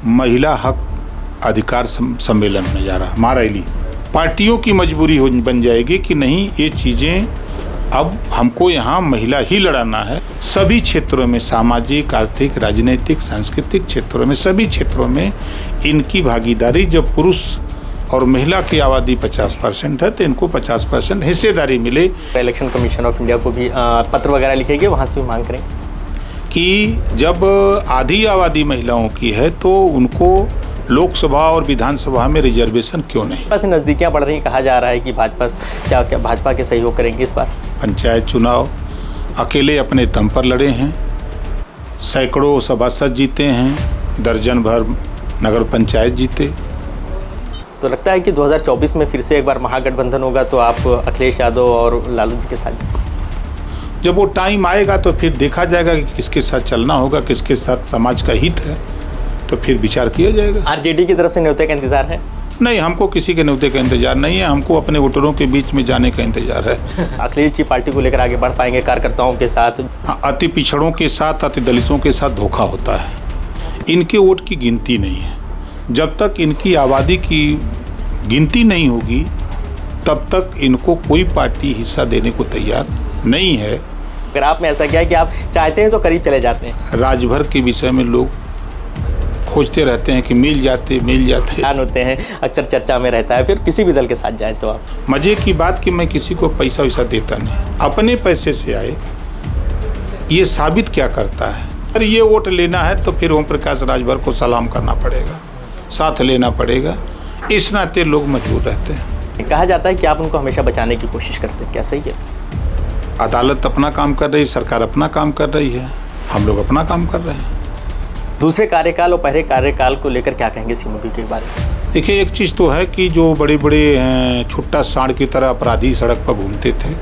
महिला हक अधिकार सम्मेलन में जा रहा महारैली। पार्टियों की मजबूरी बन जाएगी कि नहीं, ये चीज़ें अब हमको यहाँ महिला ही लड़ाना है। सभी क्षेत्रों में, सामाजिक, आर्थिक, राजनीतिक, सांस्कृतिक क्षेत्रों में, सभी क्षेत्रों में इनकी भागीदारी, जब पुरुष और महिला की आबादी 50% है तो इनको 50% हिस्सेदारी मिले। इलेक्शन कमीशन ऑफ इंडिया को भी पत्र वगैरह लिखेंगे, वहाँ से भी मांग करें कि जब आधी आबादी महिलाओं की है तो उनको लोकसभा और विधानसभा में रिजर्वेशन क्यों नहीं। बस नज़दीकियाँ बढ़ रही, कहा जा रहा है कि भाजपा के सहयोग करेंगे इस बार। पंचायत चुनाव अकेले अपने दम पर लड़े हैं, सैकड़ों सभासद जीते हैं, दर्जन भर नगर पंचायत जीते। तो लगता है कि 2024 में फिर से एक बार महागठबंधन होगा तो आप अखिलेश यादव और लालू जी के साथ। जब वो टाइम आएगा तो फिर देखा जाएगा कि किसके साथ चलना होगा, किसके साथ समाज का हित है, तो फिर विचार किया जाएगा। आरजेडी की तरफ से न्योते का इंतजार है? नहीं, हमको किसी के न्योते का इंतजार नहीं है, हमको अपने वोटरों के बीच में जाने का इंतजार है। अखिलेश जी पार्टी को लेकर आगे बढ़ पाएंगे कार्यकर्ताओं के साथ? अति पिछड़ों के साथ, अति दलितों के साथ धोखा होता है। इनके वोट की गिनती नहीं है। जब तक इनकी आबादी की गिनती नहीं होगी तब तक इनको कोई पार्टी हिस्सा देने को तैयार नहीं है। अगर आप में ऐसा क्या है कि आप चाहते हैं तो करीब चले जाते हैं? राजभर के विषय में लोग खोजते रहते हैं कि मिल जाते होते हैं, अक्सर चर्चा में रहता है। फिर किसी भी दल के साथ जाएं तो आप? मजे की बात कि मैं किसी को पैसा वैसा देता नहीं, अपने पैसे से आए। ये साबित क्या करता है? अगर ये वोट लेना है तो फिर ओम प्रकाश राजभर को सलाम करना पड़ेगा, साथ लेना पड़ेगा। इस नाते लोग मजबूर रहते हैं। कहा जाता है कि आप उनको हमेशा बचाने की कोशिश करते हैं, क्या सही है? अदालत अपना काम कर रही है, सरकार अपना काम कर रही है, हम लोग अपना काम कर रहे हैं। दूसरे कार्यकाल और पहले कार्यकाल को लेकर क्या कहेंगे सीएम के बारे में? देखिए, एक चीज़ तो है कि जो बड़े बड़े छुट्टा सांड की तरह अपराधी सड़क पर घूमते थे,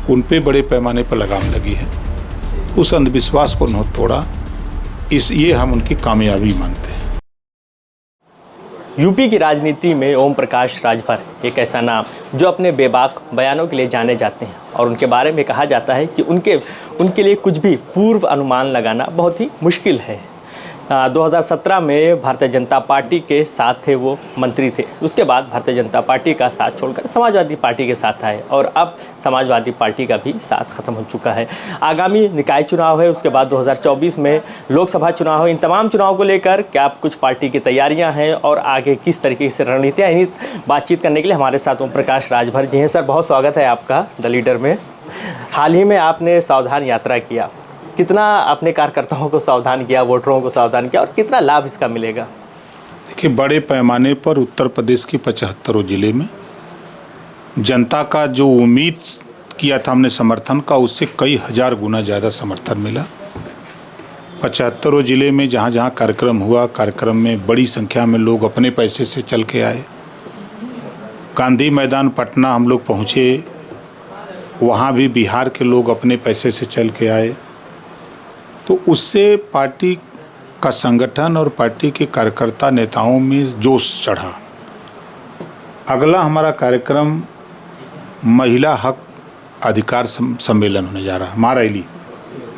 उन पे बड़े पैमाने पर लगाम लगी है। उस अंधविश्वास को न तोड़ा, ये हम उनकी कामयाबी मानते हैं। यूपी की राजनीति में ओम प्रकाश राजभर एक ऐसा नाम जो अपने बेबाक बयानों के लिए जाने जाते हैं और उनके बारे में कहा जाता है कि उनके लिए कुछ भी पूर्व अनुमान लगाना बहुत ही मुश्किल है। 2017 में भारतीय जनता पार्टी के साथ थे, वो मंत्री थे। उसके बाद भारतीय जनता पार्टी का साथ छोड़कर समाजवादी पार्टी के साथ आए और अब समाजवादी पार्टी का भी साथ ख़त्म हो चुका है। आगामी निकाय चुनाव है, उसके बाद 2024 में लोकसभा चुनाव है। इन तमाम चुनाव को लेकर क्या कुछ पार्टी की तैयारियां हैं और आगे किस तरीके से रणनीतियाँ, इन्हीं बातचीत करने के लिए हमारे साथ ओम प्रकाश राजभर जी हैं। सर, बहुत स्वागत है आपका द लीडर में। हाल ही में आपने सावधान यात्रा किया, कितना अपने कार्यकर्ताओं को सावधान किया, वोटरों को सावधान किया और कितना लाभ इसका मिलेगा? देखिए, बड़े पैमाने पर उत्तर प्रदेश के 75 जिले में जनता का जो उम्मीद किया था हमने समर्थन का, उससे कई हजार गुना ज़्यादा समर्थन मिला। 75 जिले में जहाँ जहाँ कार्यक्रम हुआ, कार्यक्रम में बड़ी संख्या में लोग अपने पैसे से चल के आए। गांधी मैदान पटना हम लोग पहुँचे, वहाँ भी बिहार के लोग अपने पैसे से चल के आए। तो उससे पार्टी का संगठन और पार्टी के कार्यकर्ता नेताओं में जोश चढ़ा। अगला हमारा कार्यक्रम महिला हक अधिकार सम्मेलन होने जा रहा, महारैली।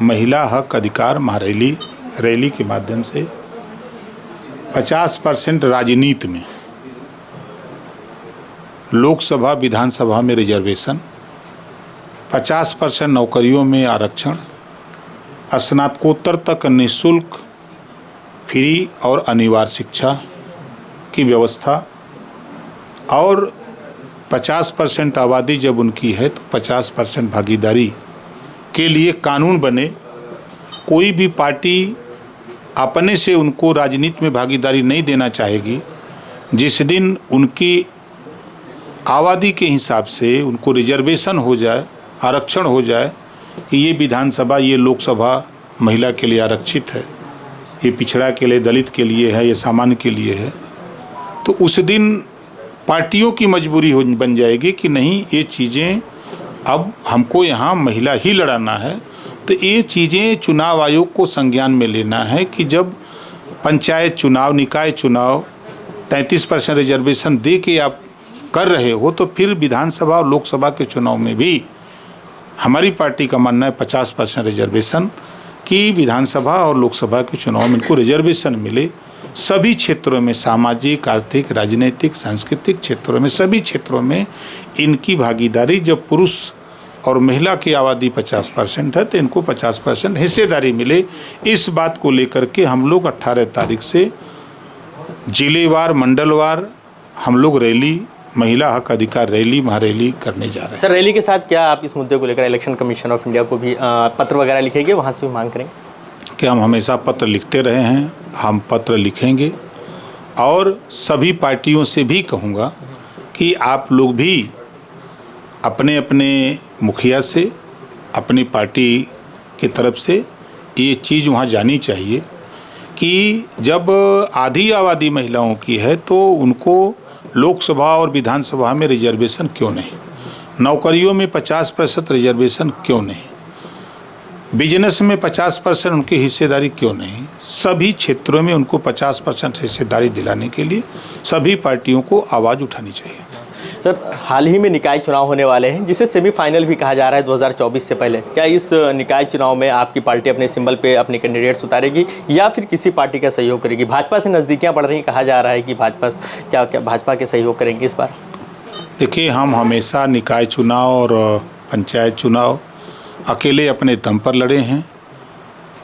महिला हक अधिकार महारैली, रैली के माध्यम से 50% राजनीति में, लोकसभा विधानसभा में रिजर्वेशन, 50% नौकरियों में आरक्षण, स्नातकोत्तर तक निःशुल्क, फ्री और अनिवार्य शिक्षा की व्यवस्था, और 50% आबादी जब उनकी है तो 50% भागीदारी के लिए कानून बने। कोई भी पार्टी अपने से उनको राजनीति में भागीदारी नहीं देना चाहेगी। जिस दिन उनकी आबादी के हिसाब से उनको रिजर्वेशन हो जाए, आरक्षण हो जाए कि ये विधानसभा, ये लोकसभा महिला के लिए आरक्षित है, ये पिछड़ा के लिए, दलित के लिए है, ये सामान्य के लिए है, तो उस दिन पार्टियों की मजबूरी बन जाएगी कि नहीं, ये चीज़ें अब हमको यहाँ महिला ही लड़ाना है। तो ये चीज़ें चुनाव आयोग को संज्ञान में लेना है कि जब पंचायत चुनाव, निकाय चुनाव 33% रिजर्वेशन दे के आप कर रहे हो, तो फिर विधानसभा और लोकसभा के चुनाव में भी हमारी पार्टी का मानना है 50% रिजर्वेशन की, विधानसभा और लोकसभा के चुनाव में इनको रिजर्वेशन मिले। सभी क्षेत्रों में, सामाजिक, आर्थिक, राजनीतिक, सांस्कृतिक क्षेत्रों में, सभी क्षेत्रों में इनकी भागीदारी, जब पुरुष और महिला की आबादी 50% है तो इनको 50% हिस्सेदारी मिले, इस बात को लेकर के हम लोग 18 तारीख से जिलेवार, मंडलवार हम लोग रैली, महिला हक अधिकार रैली, महारैली करने जा रहे हैं। सर, रैली के साथ क्या आप इस मुद्दे को लेकर इलेक्शन कमीशन ऑफ इंडिया को भी पत्र वगैरह लिखेंगे, वहाँ से भी मांग करेंगे? कि हम हमेशा पत्र लिखते रहे हैं, हम पत्र लिखेंगे और सभी पार्टियों से भी कहूँगा कि आप लोग भी अपने अपने मुखिया से, अपनी पार्टी की तरफ से ये चीज़ वहाँ जानी चाहिए कि जब आधी आबादी महिलाओं की है तो उनको लोकसभा और विधानसभा में रिजर्वेशन क्यों नहीं, नौकरियों में 50% रिजर्वेशन क्यों नहीं, बिजनेस में 50% उनकी हिस्सेदारी क्यों नहीं, सभी क्षेत्रों में उनको 50% हिस्सेदारी दिलाने के लिए सभी पार्टियों को आवाज़ उठानी चाहिए। सर, हाल ही में निकाय चुनाव होने वाले हैं जिसे सेमीफाइनल भी कहा जा रहा है 2024 से पहले। क्या इस निकाय चुनाव में आपकी पार्टी अपने सिंबल पे अपने कैंडिडेट्स उतारेगी या फिर किसी पार्टी का सहयोग करेगी? भाजपा से नज़दीकियाँ बढ़ रही, कहा जा रहा है कि भाजपा के सहयोग करेंगे इस बार? देखिए, हम हमेशा निकाय चुनाव और पंचायत चुनाव अकेले अपने दम पर लड़े हैं,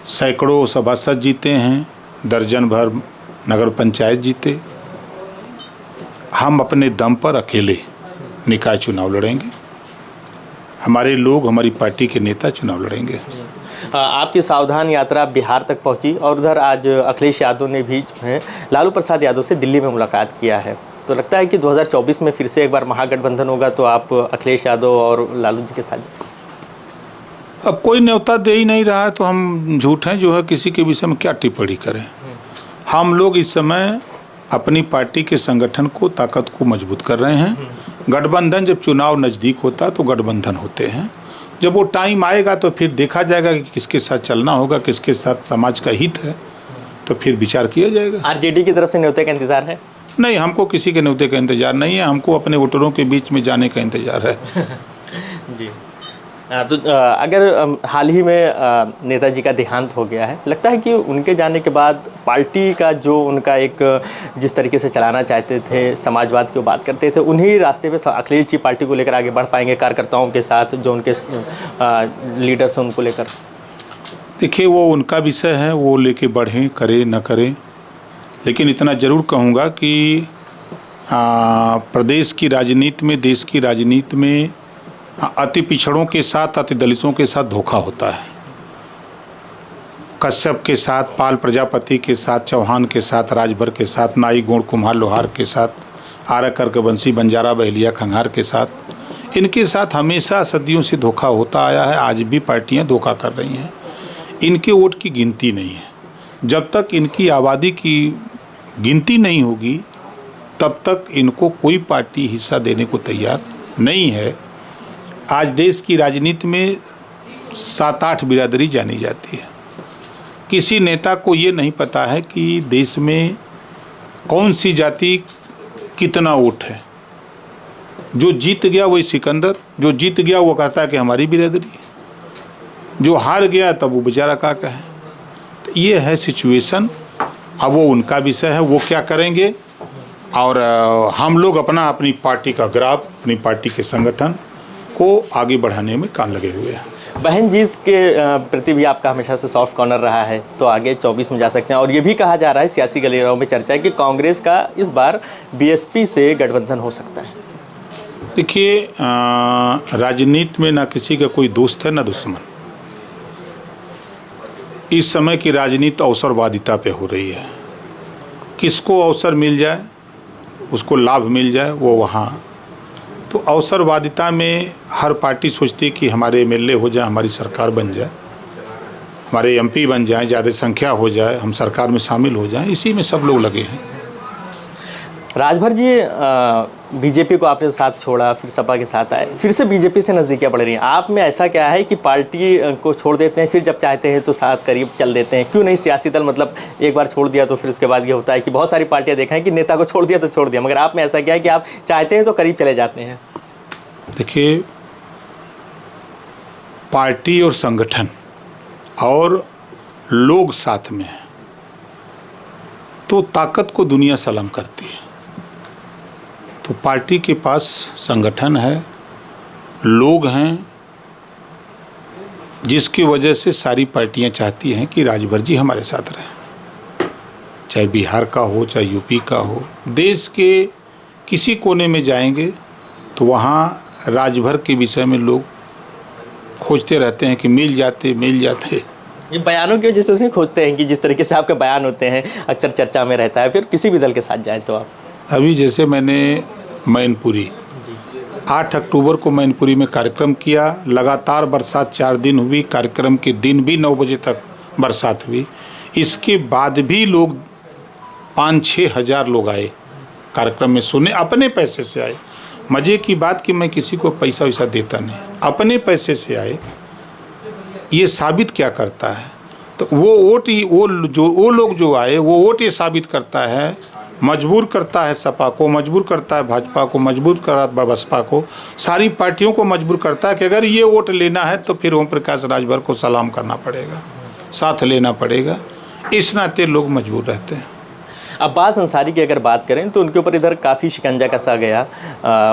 सैकड़ों सभासद जीते हैं, दर्जन भर नगर पंचायत जीते। हम अपने दम पर अकेले निकाय चुनाव लड़ेंगे, हमारे लोग, हमारी पार्टी के नेता चुनाव लड़ेंगे। आपकी सावधान यात्रा बिहार तक पहुंची और उधर आज अखिलेश यादव ने भी जो है लालू प्रसाद यादव से दिल्ली में मुलाकात किया है, तो लगता है कि 2024 में फिर से एक बार महागठबंधन होगा तो आप अखिलेश यादव और लालू जी के साथ? अब कोई न्योता दे ही नहीं रहा है तो हम झूठ हैं जो है किसी के विषय में क्या टिप्पणी करें। हम लोग इस समय अपनी पार्टी के संगठन को, ताकत को मजबूत कर रहे हैं। गठबंधन, जब चुनाव नज़दीक होता तो गठबंधन होते हैं, जब वो टाइम आएगा तो फिर देखा जाएगा कि किसके साथ चलना होगा, किसके साथ समाज का हित है, तो फिर विचार किया जाएगा। आरजेडी की तरफ से न्योते का इंतजार है? नहीं, हमको किसी के न्योते का इंतजार नहीं है, हमको अपने वोटरों के बीच में जाने का इंतजार है। जी। तो अगर हाल ही में नेताजी का देहांत हो गया है, लगता है कि उनके जाने के बाद पार्टी का जो उनका एक जिस तरीके से चलाना चाहते थे, समाजवाद की बात करते थे, उन्हीं रास्ते पे अखिलेश जी पार्टी को लेकर आगे बढ़ पाएंगे कार्यकर्ताओं के साथ, जो उनके लीडर्स हैं उनको लेकर? देखिए, वो उनका विषय है, वो लेके बढ़ें, करें न करें, लेकिन इतना ज़रूर कहूँगा कि प्रदेश की राजनीति में, देश की राजनीति में अति पिछड़ों के साथ, अति दलितों के साथ धोखा होता है। कश्यप के साथ, पाल प्रजापति के साथ, चौहान के साथ, राजभर के साथ, नाई, गोंड, कुम्हार, लोहार के साथ, आरा, कर्कवंशी, बंजारा, बहेलिया, खंघार के साथ, इनके साथ हमेशा सदियों से धोखा होता आया है। आज भी पार्टियां धोखा कर रही हैं। इनके वोट की गिनती नहीं है। जब तक इनकी आबादी की गिनती नहीं होगी तब तक इनको कोई पार्टी हिस्सा देने को तैयार नहीं है। आज देश की राजनीति में 7-8 बिरादरी जानी जाती है। किसी नेता को ये नहीं पता है कि देश में कौन सी जाति कितना वोट है। जो जीत गया वही सिकंदर, जो जीत गया वो कहता है कि हमारी बिरादरी है, जो हार गया तब वो बेचारा क्या कहे। तो ये है सिचुएशन। अब वो उनका विषय है, वो क्या करेंगे, और हम लोग अपनी पार्टी का ग्राफ, अपनी पार्टी के संगठन को आगे बढ़ाने में काम लगे हुए हैं। बहन जी के प्रति भी आपका हमेशा से सॉफ्ट कॉर्नर रहा है, तो आगे 24 में जा सकते हैं। और ये भी कहा जा रहा है, सियासी गलियारों में चर्चा है कि कांग्रेस का इस बार बीएसपी से गठबंधन हो सकता है। देखिए, राजनीति में ना किसी का कोई दोस्त है ना दुश्मन। इस समय की राजनीति अवसरवादिता पे हो रही है। किसको अवसर मिल जाए, उसको लाभ मिल जाए, वो वहाँ। तो अवसरवादिता में हर पार्टी सोचती है कि हमारे एमएलए हो जाए, हमारी सरकार बन जाए, हमारे एमपी बन जाए, ज़्यादा संख्या हो जाए, हम सरकार में शामिल हो जाएं। इसी में सब लोग लगे हैं। राजभर जी, बीजेपी को आपने साथ छोड़ा, फिर सपा के साथ आए, फिर से बीजेपी से नज़दीकियाँ बढ़ रही हैं। आप में ऐसा क्या है कि पार्टी को छोड़ देते हैं, फिर जब चाहते हैं तो साथ करीब चल देते हैं? क्यों नहीं सियासी दल, मतलब एक बार छोड़ दिया तो फिर उसके बाद ये होता है कि बहुत सारी पार्टियां देखा है कि नेता को छोड़ दिया तो छोड़ दिया, मगर आप में ऐसा क्या है कि आप चाहते हैं तो करीब चले जाते हैं? देखिए, पार्टी और संगठन और लोग साथ में हैं। तो ताकत को दुनिया सलाम करती है। तो पार्टी के पास संगठन है, लोग हैं, जिसकी वजह से सारी पार्टियां चाहती हैं कि राजभर जी हमारे साथ रहें। चाहे बिहार का हो, चाहे यूपी का हो, देश के किसी कोने में जाएंगे तो वहाँ राजभर के विषय में लोग खोजते रहते हैं कि मिल जाते। ये बयानों की वजह से उसमें खोजते हैं कि जिस तरीके से आपके बयान होते हैं अक्सर चर्चा में रहता है, फिर किसी भी दल के साथ जाएं तो आप। अभी जैसे मैंने मैनपुरी 8 अक्टूबर को मैनपुरी में कार्यक्रम किया, लगातार बरसात 4 दिन हुई, कार्यक्रम के दिन भी 9 बजे तक बरसात हुई। इसके बाद भी लोग 5-6 हज़ार लोग आए कार्यक्रम में सुनने, अपने पैसे से आए। मज़े की बात कि मैं किसी को पैसा वैसा देता नहीं, अपने पैसे से आए। ये साबित क्या करता है? तो वो वोट ही वो लोग जो आए वो वोट ये साबित करता है, मजबूर करता है सपा को, मजबूर करता है भाजपा को, मजबूर करता है बसपा को, सारी पार्टियों को मजबूर करता है कि अगर ये वोट लेना है तो फिर ओम प्रकाश राजभर को सलाम करना पड़ेगा, साथ लेना पड़ेगा। इस नाते लोग मजबूर रहते हैं। अब्बास अंसारी की अगर बात करें तो उनके ऊपर इधर काफ़ी शिकंजा कसा गया,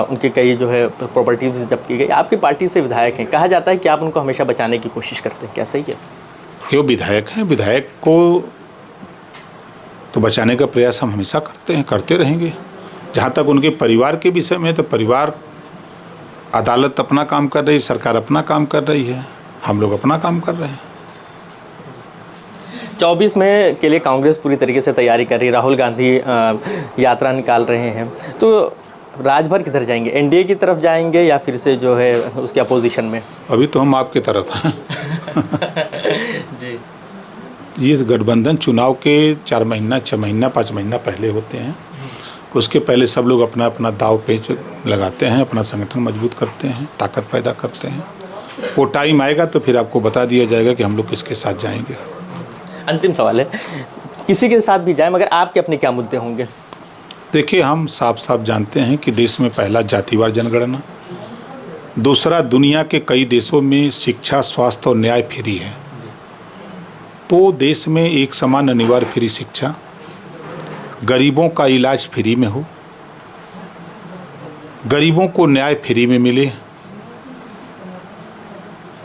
उनके कई जो है प्रॉपर्टीज जब्त की गई। आपकी पार्टी से विधायक हैं, कहा जाता है कि आप उनको हमेशा बचाने की कोशिश करते हैं, क्या सही है? कि वो विधायक हैं, विधायक को तो बचाने का प्रयास हम हमेशा करते हैं, करते रहेंगे। जहाँ तक उनके परिवार के विषय में, तो परिवार, अदालत अपना काम कर रही है, सरकार अपना काम कर रही है, हम लोग अपना काम कर रहे हैं। 24 में के लिए कांग्रेस पूरी तरीके से तैयारी कर रही है, राहुल गांधी यात्रा निकाल रहे हैं, तो राजभर किधर जाएंगे? एनडीए की तरफ जाएंगे या फिर से जो है उसके अपोजिशन में? अभी तो हम आपकी तरफ हैं। जी, ये गठबंधन चुनाव के 4 महीना, 6 महीना, 5 महीना पहले होते हैं। उसके पहले सब लोग अपना अपना दाव पेच लगाते हैं, अपना संगठन मजबूत करते हैं, ताकत पैदा करते हैं। वो टाइम आएगा तो फिर आपको बता दिया जाएगा कि हम लोग किसके साथ जाएंगे। अंतिम सवाल है, किसी के साथ भी जाए मगर आपके अपने क्या मुद्दे होंगे? देखिए, हम साफ साफ जानते हैं कि देश में पहला जातिवार जनगणना, दूसरा दुनिया के कई देशों में शिक्षा, स्वास्थ्य और न्याय फ्री है। तो देश में एक समान अनिवार्य फ्री शिक्षा, गरीबों का इलाज फ्री में हो, गरीबों को न्याय फ्री में मिले।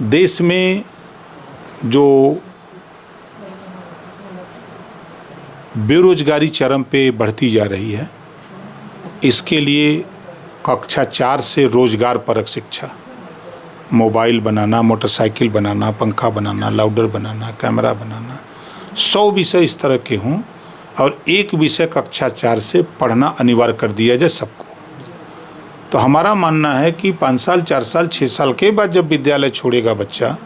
देश में जो बेरोजगारी चरम पे बढ़ती जा रही है, इसके लिए कक्षा 4 से रोजगार परक शिक्षा, मोबाइल बनाना, मोटरसाइकिल बनाना, पंखा बनाना, लाउडर बनाना, कैमरा बनाना, 100 विषय इस तरह के हों और एक विषय कक्षा 4 से पढ़ना अनिवार्य कर दिया जाए सबको। तो हमारा मानना है कि 5 साल, 4 साल, 6 साल के बाद जब विद्यालय छोड़ेगा बच्चा,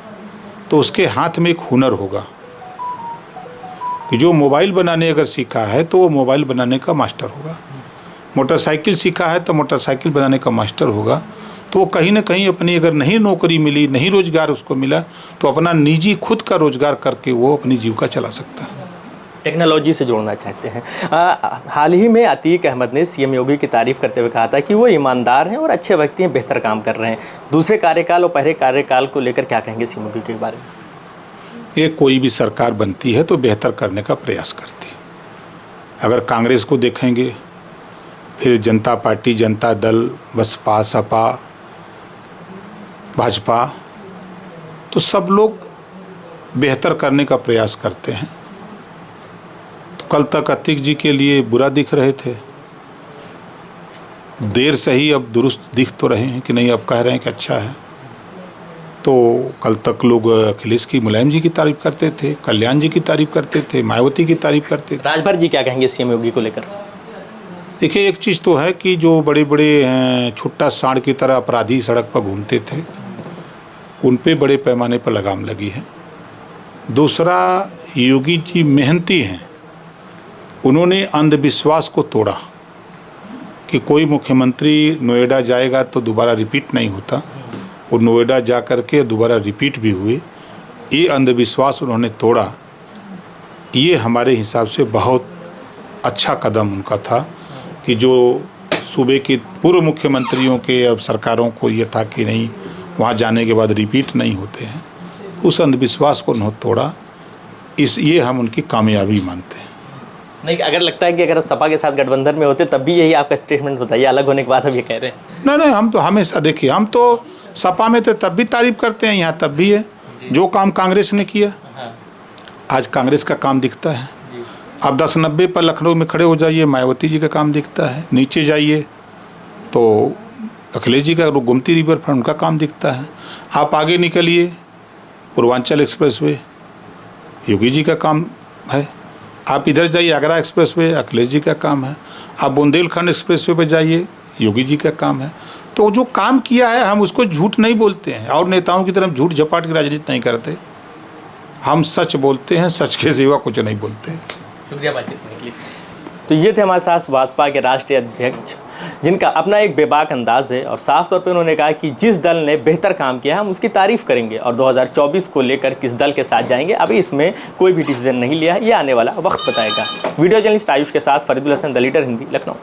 तो उसके हाथ में एक हुनर होगा कि जो मोबाइल बनाने अगर सीखा है तो वो मोबाइल बनाने का मास्टर होगा, मोटरसाइकिल सीखा है तो मोटरसाइकिल बनाने का मास्टर होगा। तो वो कहीं ना कहीं अपनी, अगर नहीं नौकरी मिली, नहीं रोजगार उसको मिला, तो अपना निजी खुद का रोजगार करके वो अपनी जीविका चला सकता है। टेक्नोलॉजी से जोड़ना चाहते हैं। हाल ही में अतीक अहमद ने सीएम योगी की तारीफ करते हुए कहा था कि वो ईमानदार हैं और अच्छे व्यक्ति हैं, बेहतर काम कर रहे हैं। दूसरे कार्यकाल और पहले कार्यकाल को लेकर क्या कहेंगे सीएम योगी के बारे में? ये कोई भी सरकार बनती है तो बेहतर करने का प्रयास करती है। अगर कांग्रेस को देखेंगे, फिर जनता पार्टी, जनता दल, बसपा, सपा, भाजपा, तो सब लोग बेहतर करने का प्रयास करते हैं। तो कल तक अतीक जी के लिए बुरा दिख रहे थे, देर से ही अब दुरुस्त दिख तो रहे हैं कि नहीं, अब कह रहे हैं कि अच्छा है। तो कल तक लोग अखिलेश की, मुलायम जी की तारीफ करते थे, कल्याण जी की तारीफ करते थे, मायावती की तारीफ करते थे। राजभर जी क्या कहेंगे सीएम योगी को लेकर? देखिए, एक चीज़ तो है कि जो बड़े बड़े छुट्टा सांड की तरह अपराधी सड़क पर घूमते थे, उन पे बड़े पैमाने पर लगाम लगी है। दूसरा, योगी जी मेहनती हैं, उन्होंने अंधविश्वास को तोड़ा कि कोई मुख्यमंत्री नोएडा जाएगा तो दोबारा रिपीट नहीं होता। वो नोएडा जा कर के दोबारा रिपीट भी हुए। ये अंधविश्वास उन्होंने तोड़ा। ये हमारे हिसाब से बहुत अच्छा कदम उनका था कि जो सूबे के पूर्व मुख्यमंत्रियों के, अब सरकारों को ये था कि नहीं, वहाँ जाने के बाद रिपीट नहीं होते हैं, उस अंधविश्वास को उन्होंने तोड़ा। ये हम उनकी कामयाबी मानते हैं। नहीं, अगर लगता है कि अगर सपा के साथ गठबंधन में होते तब भी यही आपका स्टेटमेंट होता है, ये अलग होने के बाद अब ये कह रहे हैं? नहीं, हम तो हमेशा देखिए, हम तो सपा में थे तब भी तारीफ करते हैं, यहाँ तब भी है। जो काम कांग्रेस ने किया आज कांग्रेस का काम दिखता है। अब 10-90 पर लखनऊ में खड़े हो जाइए, मायावती जी का काम दिखता है। नीचे जाइए तो अखिलेश जी का गोमती रिवर फ्रंट उनका काम दिखता है। आप आगे निकलिए, पूर्वांचल एक्सप्रेसवे योगी जी का काम है। आप इधर जाइए, आगरा एक्सप्रेसवे अखिलेश जी का काम है। आप बुंदेलखंड एक्सप्रेसवे पे जाइए, योगी जी का काम है। तो जो काम किया है हम उसको झूठ नहीं बोलते हैं, और नेताओं की तरफ झूठ झपाट की राजनीति नहीं करते। हम सच बोलते हैं, सच के सिवा कुछ नहीं बोलते। शुक्रिया बातचीत करने के लिए। तो ये थे हमारे साथ भाजपा के राष्ट्रीय अध्यक्ष, जिनका अपना एक बेबाक अंदाज है और साफ तौर पे उन्होंने कहा कि जिस दल ने बेहतर काम किया हम उसकी तारीफ करेंगे और 2024 को लेकर किस दल के साथ जाएंगे अभी इसमें कोई भी डिसीजन नहीं लिया है, ये आने वाला वक्त बताएगा। वीडियो जर्नलिस्ट आयुष के साथ फरीदुल हसन, द लीडर हिंदी, लखनऊ।